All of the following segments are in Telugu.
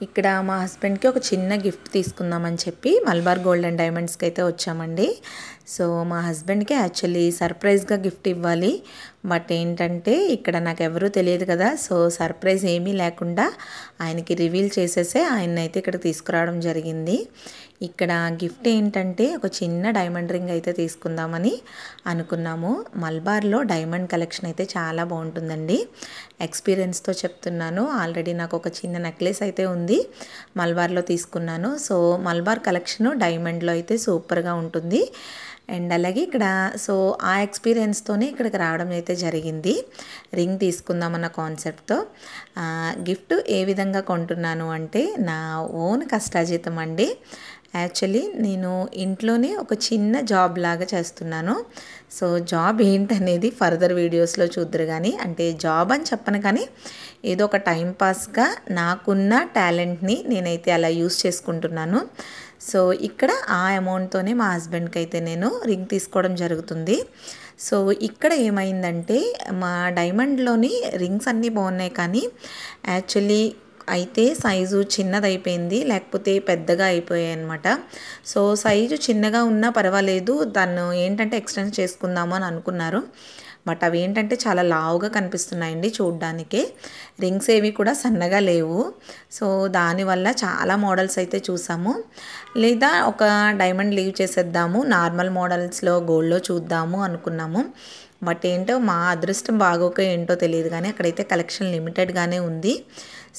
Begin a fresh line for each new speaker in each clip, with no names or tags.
ఇక్కడ మా హస్బెండ్కి ఒక చిన్న గిఫ్ట్ తీసుకుందామని చెప్పి మలబార్ గోల్డ్ అండ్ డైమండ్స్కి అయితే వచ్చామండి. సో మా హస్బెండ్కి యాక్చువల్లీ సర్ప్రైజ్గా గిఫ్ట్ ఇవ్వాలి. బట్ ఏంటంటే ఇక్కడ నాకు ఎవరూ తెలియదు కదా, సో సర్ప్రైజ్ ఏమీ లేకుండా ఆయనకి రివీల్ చేసేసే ఆయన్నైతే ఇక్కడ తీసుకురావడం జరిగింది. ఇక్కడ గిఫ్ట్ ఏంటంటే ఒక చిన్న డైమండ్ రింగ్ అయితే తీసుకుందామని అనుకున్నాము. మలబార్లో డైమండ్ కలెక్షన్ అయితే చాలా బాగుంటుందండి. ఎక్స్పీరియన్స్తో చెప్తున్నాను. ఆల్రెడీ నాకు ఒక చిన్న నెక్లెస్ అయితే ఉంది, మలబార్లో తీసుకున్నాను. సో మలబార్ కలెక్షన్ డైమండ్లో అయితే సూపర్గా ఉంటుంది. అండ్ అలాగే ఇక్కడ సో ఆ ఎక్స్పీరియన్స్తోనే ఇక్కడికి రావడం అయితే జరిగింది. రింగ్ తీసుకుందామన్న కాన్సెప్ట్తో. గిఫ్ట్ ఏ విధంగా కొంటున్నాను అంటే నా ఓన్ కష్టాజీతం అండి. యాక్చువల్లీ నేను ఇంట్లోనే ఒక చిన్న జాబ్ లాగా చేస్తున్నాను. సో జాబ్ ఏంటనేది ఫర్దర్ వీడియోస్లో చూద్దరు కానీ, అంటే జాబ్ అని చెప్పను కానీ ఏదో ఒక టైంపాస్గా నాకున్న టాలెంట్ని నేనైతే అలా యూస్ చేసుకుంటున్నాను. సో ఇక్కడ ఆ అమౌంట్తోనే మా హస్బెండ్కి అయితే నేను రింగ్ తీసుకోవడం జరుగుతుంది. సో ఇక్కడ ఏమైందంటే మా డైమండ్లోని రింగ్స్ అన్నీ బాగున్నాయి కానీ యాక్చువల్లీ అయితే సైజు చిన్నదైపోయింది, లేకపోతే పెద్దగా అయిపోయాయి అనమాట. సో సైజు చిన్నగా ఉన్నా పర్వాలేదు, దాన్ని ఏంటంటే ఎక్స్టెండ్ చేసుకుందాము అని అనుకున్నారు. బట్ అవి ఏంటంటే చాలా లావుగా కనిపిస్తున్నాయండి చూడ్డానికే. రింగ్స్ ఏవి కూడా సన్నగా లేవు. సో దానివల్ల చాలా మోడల్స్ అయితే చూసాము. లేదా ఒక డైమండ్ లీవ్ చేసేద్దాము, నార్మల్ మోడల్స్లో గోల్డ్లో చూద్దాము అనుకున్నాము. బట్ ఏంటో మా అదృష్టం బాగోక ఏంటో తెలియదు కానీ అక్కడైతే కలెక్షన్ లిమిటెడ్గానే ఉంది.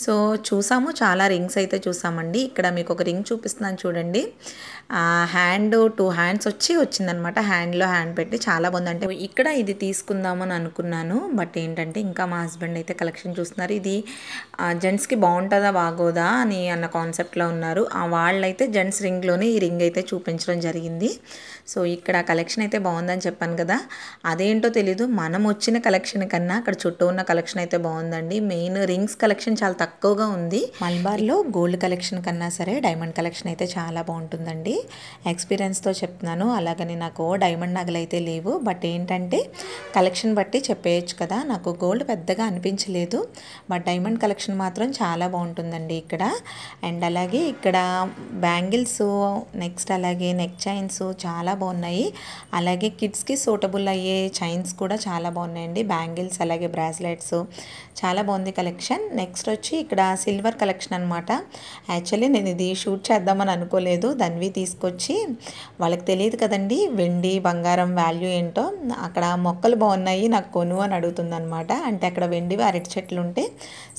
సో చూసాము, చాలా రింగ్స్ అయితే చూసామండి. ఇక్కడ మీకు ఒక రింగ్ చూపిస్తున్నాను చూడండి. హ్యాండ్ 2 హ్యాండ్స్ వచ్చిందనమాట. హ్యాండ్లో హ్యాండ్ పెట్టి చాలా బాగుంది. అంటే ఇక్కడ ఇది తీసుకుందామని అనుకున్నాను. బట్ ఏంటంటే ఇంకా మా హస్బెండ్ అయితే కలెక్షన్ చూస్తున్నారు. ఇది జెంట్స్కి బాగుంటుందా బాగోదా అని అన్న కాన్సెప్ట్లో ఉన్నారు. వాళ్ళైతే జెంట్స్ రింగ్లోనే ఈ రింగ్ అయితే చూపించడం జరిగింది. సో ఇక్కడ కలెక్షన్ అయితే బాగుందని చెప్పాను కదా, అదేంటో తెలీదు, మనం వచ్చిన కలెక్షన్ కన్నా అక్కడ చుట్టూ ఉన్న కలెక్షన్ అయితే బాగుందండి. మెయిన్ రింగ్స్ కలెక్షన్ చాలా తక్కువగా ఉంది. మలబార్లో గోల్డ్ కలెక్షన్ కన్నా సరే డైమండ్ కలెక్షన్ అయితే చాలా బాగుంటుందండి. ఎక్స్పీరియన్స్తో చెప్తున్నాను. అలాగని నాకు డైమండ్ నగలు అయితే లేవు. బట్ ఏంటంటే కలెక్షన్ బట్టి చెప్పేయచ్చు కదా, నాకు గోల్డ్ పెద్దగా అనిపించలేదు. బట్ డైమండ్ కలెక్షన్ మాత్రం చాలా బాగుంటుందండి ఇక్కడ. అండ్ అలాగే ఇక్కడ బ్యాంగిల్స్, నెక్స్ట్ అలాగే నెక్ చైన్స్ చాలా బాగున్నాయి. అలాగే కిడ్స్కి సూటబుల్ అయ్యే చైన్స్ కూడా చాలా బాగున్నాయండి. బ్యాంగిల్స్ అలాగే బ్రాస్లెట్స్ చాలా బాగుంది కలెక్షన్. నెక్స్ట్ వచ్చి ఇక్కడ సిల్వర్ కలెక్షన్ అనమాట. యాక్చువల్లీ నేను ఇది షూట్ చేద్దామని అనుకోలేదు. దాన్ని తీసుకొచ్చి, వాళ్ళకి తెలియదు కదండి వెండి బంగారం వాల్యూ ఏంటో, అక్కడ మొక్కలు బాగున్నాయి నాకు కొను అని అడుగుతుంది అనమాట. అంటే అక్కడ వెండివి అరటి చెట్లు ఉంటే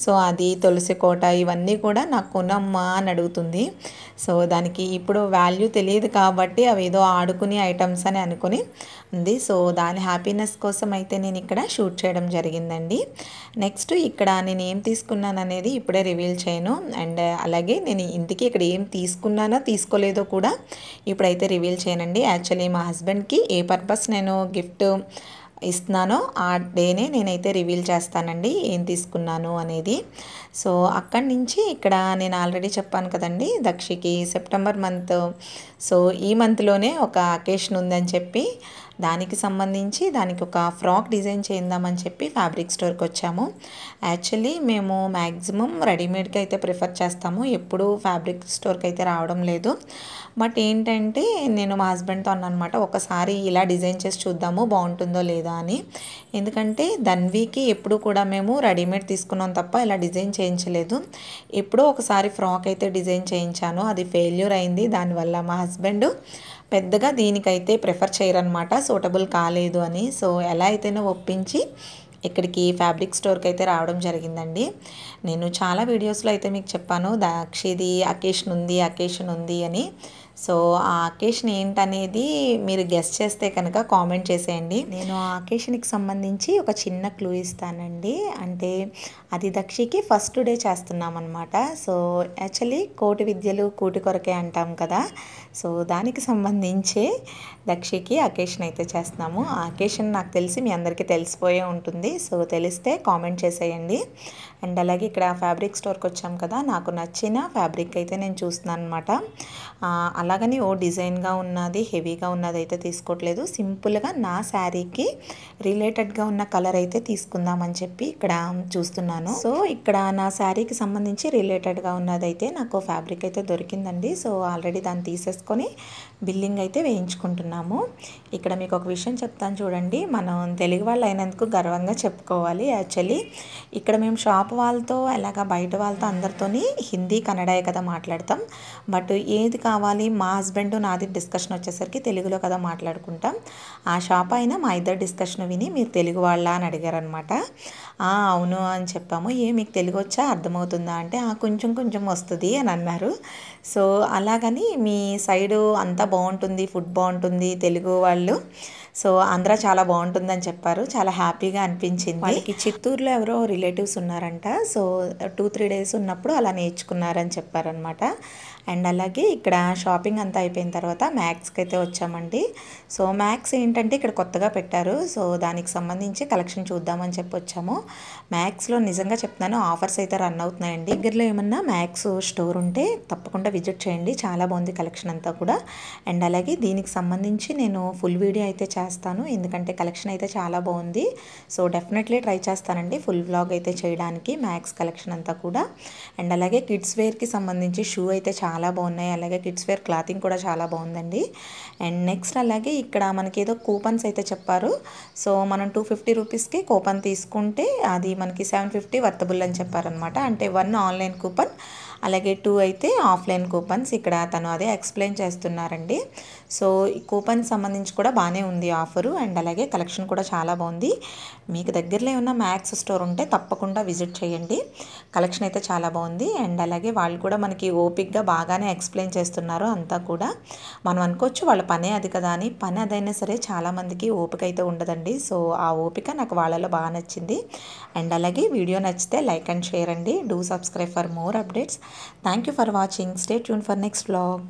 సో అది తులసి కోట ఇవన్నీ కూడా నాకు కొనమ్మా అని అడుగుతుంది. సో దానికి ఇప్పుడు వాల్యూ తెలియదు కాబట్టి అవి ఏదో ఆడుకునే ఐటమ్స్ అని అనుకుని ఉంది. సో దాని హ్యాపీనెస్ కోసం అయితే నేను ఇక్కడ షూట్ చేయడం జరిగిందండి. నెక్స్ట్ ఇక్కడ నేను ఏం తీసుకున్నాను అనేది ఇప్పుడే రివీల్ చేయను. అండ్ అలాగే నేను ఇంటికి ఇక్కడ ఏం తీసుకున్నానో తీసుకోలేదో కూడా ఇప్పుడైతే రివీల్ చేయనండి. యాక్చువల్లీ మా హస్బెండ్కి ఏ పర్పస్ నేను గిఫ్ట్ ఇస్తున్నానో ఆ డేనే నేనైతే రివీల్ చేస్తానండి ఏం తీసుకున్నాను అనేది. సో అక్కడి నుంచి ఇక్కడ నేను ఆల్రెడీ చెప్పాను కదండి, దక్షికి సెప్టెంబర్ మంత్, సో ఈ మంత్లోనే ఒక అకేషన్ ఉందని చెప్పి దానికి సంబంధించి దానికి ఒక ఫ్రాక్ డిజైన్ చేద్దామని చెప్పి ఫ్యాబ్రిక్ స్టోర్కి వచ్చాము. యాక్చువల్లీ మేము మ్యాక్సిమం రెడీమేడ్కి అయితే ప్రిఫర్ చేస్తాము, ఎప్పుడు ఫ్యాబ్రిక్ స్టోర్కి అయితే రావడం లేదు. బట్ ఏంటంటే నేను మా హస్బెండ్తో అన్నమాట, ఒకసారి ఇలా డిజైన్ చేసి చూద్దాము బాగుంటుందో లేదా అని. ఎందుకంటే ధన్వీకి ఎప్పుడు కూడా మేము రెడీమేడ్ తీసుకున్నాం తప్ప ఇలా డిజైన్ చేయించలేదు. ఎప్పుడో ఒకసారి ఫ్రాక్ అయితే డిజైన్ చేయించాను, అది ఫెయిల్యూర్ అయింది. దానివల్ల మా హస్బెండ్ పెద్దగా దీనికైతే ప్రిఫర్ చేయరనమాట, సూటబుల్ కాలేదు అని. సో ఎలా అయితేనే ఒప్పించి ఇక్కడికి ఫ్యాబ్రిక్ స్టోర్కి అయితే రావడం జరిగిందండి. నేను చాలా వీడియోస్లో అయితే మీకు చెప్పాను దక్షిది అకేషన్ ఉంది అని. సో ఆ అకేషన్ ఏంటనేది మీరు గెస్ చేస్తే కనుక కామెంట్ చేసేయండి. నేను ఆ అకేషన్కి సంబంధించి ఒక చిన్న క్లూ ఇస్తానండి. అంటే అది దక్షికి ఫస్ట్ డే చేస్తున్నామన్నమాట. సో యాక్చువల్లీ కోటి విద్యలు కూటి కొరకే అంటాం కదా, సో దానికి సంబంధించే దక్షికి అకేషన్ అయితే చేస్తున్నాము. ఆ అకేషన్ నాకు తెలిసి మీ అందరికీ తెలిసిపోయే ఉంటుంది. సో తెలిస్తే కామెంట్ చేసేయండి. అండ్ అలాగే ఇక్కడ ఫ్యాబ్రిక్ స్టోర్కి వచ్చాం కదా, నాకు నచ్చిన ఫ్యాబ్రిక్ అయితే నేను చూస్తున్నాను అనమాట. అలాగని ఓ డిజైన్గా ఉన్నది హెవీగా ఉన్నది అయితే తీసుకోవట్లేదు, సింపుల్గా నా శారీకి రిలేటెడ్గా ఉన్న కలర్ అయితే తీసుకుందామని చెప్పి ఇక్కడ చూస్తున్నాను. సో ఇక్కడ నా శారీకి సంబంధించి రిలేటెడ్గా ఉన్నదైతే నాకు ఫ్యాబ్రిక్ అయితే దొరికిందండి. సో ఆల్రెడీ దాన్ని తీసేసుకొని బిల్లింగ్ అయితే వేయించుకుంటున్నాము. ఇక్కడ మీకు ఒక విషయం చెప్తాను చూడండి, మనం తెలుగు వాళ్ళు అయినందుకు గర్వంగా చెప్పుకోవాలి. యాక్చువల్లీ ఇక్కడ మేము షాప్ వాళ్ళతో అలాగా బయట వాళ్ళతో అందరితోని హిందీ కన్నడే కదా మాట్లాడతాం. బట్ ఏది కావాలి మా హస్బెండ్ నాది డిస్కషన్ వచ్చేసరికి తెలుగులో కదా మాట్లాడుకుంటాం. ఆ షాప్ అయినా మా ఇద్దరు డిస్కషన్ విని మీరు తెలుగు వాళ్ళ అని అడిగారనమాట. అవును అని చెప్పాము. మీకు తెలుగు వచ్చా, అర్థమవుతుందా అంటే కొంచెం కొంచెం వస్తుంది అని అన్నారు. సో అలాగని మీ సైడు అంతా బాగుంటుంది, ఫుడ్ బాగుంటుంది తెలుగు వాళ్ళు, సో ఆంధ్ర చాలా బాగుంటుందని చెప్పారు. చాలా హ్యాపీగా అనిపించింది. వాళ్ళకి చిత్తూరులో ఎవరో రిలేటివ్స్ ఉన్నారంట. సో 2-3 డేస్ ఉన్నప్పుడు అలా నేర్చుకున్నారని చెప్పారనమాట. అండ్ అలాగే ఇక్కడ షాపింగ్ అంతా అయిపోయిన తర్వాత మ్యాక్స్కి అయితే వచ్చామండి. సో మ్యాక్స్ ఏంటంటే ఇక్కడ కొత్తగా పెట్టారు. సో దానికి సంబంధించి కలెక్షన్ చూద్దామని చెప్పి వచ్చాము. మ్యాక్స్లో నిజంగా చెప్తున్నాను ఆఫర్స్ అయితే రన్ అవుతున్నాయండి. దగ్గరలో ఏమన్నా మ్యాక్స్ స్టోర్ ఉంటే తప్పకుండా విజిట్ చేయండి, చాలా బాగుంది కలెక్షన్ అంతా కూడా. అండ్ అలాగే దీనికి సంబంధించి నేను ఫుల్ వీడియో అయితే చేస్తాను, ఎందుకంటే కలెక్షన్ అయితే చాలా బాగుంది. సో డెఫినెట్లీ ట్రై చేస్తానండి ఫుల్ వ్లాగ్ అయితే చేయడానికి మ్యాక్స్ కలెక్షన్ అంతా కూడా. అండ్ అలాగే కిడ్స్ వేర్కి సంబంధించి షూ అయితే చాలా బాగున్నాయి, అలాగే కిడ్స్ వేర్ క్లాతింగ్ కూడా చాలా బాగుందండి. అండ్ నెక్స్ట్ అలాగే ఇక్కడ మనకి ఏదో కూపన్స్ అయితే చెప్పారు. సో మనం 250 రూపీస్కి కూపన్ తీసుకుంటే అది మనకి 750 వర్తబుల్ అని చెప్పారనమాట. అంటే 1 ఆన్లైన్ కూపన్, అలాగే 2 అయితే ఆఫ్లైన్ కూపన్స్. ఇక్కడ తను అదే ఎక్స్ప్లెయిన్ చేస్తున్నారండి. సో ఈ కూపన్ సంబంధించి కూడా బాగానే ఉంది ఆఫరు. అండ్ అలాగే కలెక్షన్ కూడా చాలా బాగుంది. మీకు దగ్గరలో ఉన్న మ్యాక్స్ స్టోర్ ఉంటే తప్పకుండా విజిట్ చేయండి, కలెక్షన్ అయితే చాలా బాగుంది. అండ్ అలాగే వాళ్ళు కూడా మనకి ఓపిక్గా బాగానే ఎక్స్ప్లెయిన్ చేస్తున్నారు అంతా కూడా. మనం అనుకోవచ్చు వాళ్ళ పనే అది కదా అని, పని అదైనా సరే చాలామందికి ఓపిక అయితే ఉండదండి. సో ఆ ఓపిక నాకు వాళ్ళలో బాగా నచ్చింది. అండ్ అలాగే వీడియో నచ్చితే లైక్ అండ్ షేర్ అండి. Do subscribe for more updates. Thank you for watching. Stay tuned for next vlog.